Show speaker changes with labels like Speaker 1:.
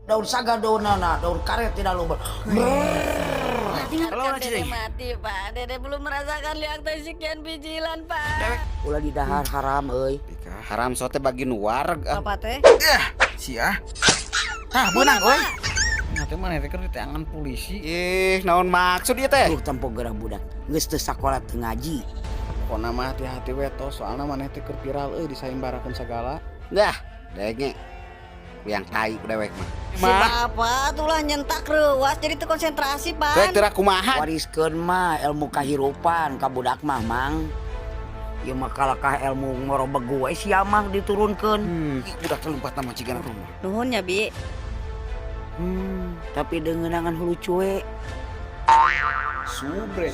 Speaker 1: daun saga daunana, daun karet tidak luber.
Speaker 2: Dengarkan Dede mati, Pak. Dede belum merasakan liang teh sekian bijilan, Pak.
Speaker 1: Ulah di dahar haram euy.
Speaker 3: Haram sote bagi nuar.
Speaker 2: Bapak teh.
Speaker 4: Sia. Tah beunang euy.
Speaker 3: Nanti mana teh keur tangan polisi. Naon maksud ieu teh?
Speaker 1: Duh tempo gerah budak. Geus teu sakola teu ngaji.
Speaker 3: Pokona mah hati-hati we tos, soalna maneh teh keur viral disaimbarakeun segala.
Speaker 1: Dah, denge. Yang tai ku dewek mah.
Speaker 2: Si Bapak tulah nyentak reuas jadi teu konsentrasi, Pan.
Speaker 3: Rek teu kumaha?
Speaker 1: Wariskeun mah ilmu kahirupan ka budak mah, Mang. Ieu mah kalakah ilmu ngorobegu we sia mah diturunkeun.
Speaker 3: Budak teh lompat nama cigana teh.
Speaker 2: Nuhun ya, Bi.
Speaker 1: Tapi deungeunangan hulu cuek.
Speaker 3: Subre.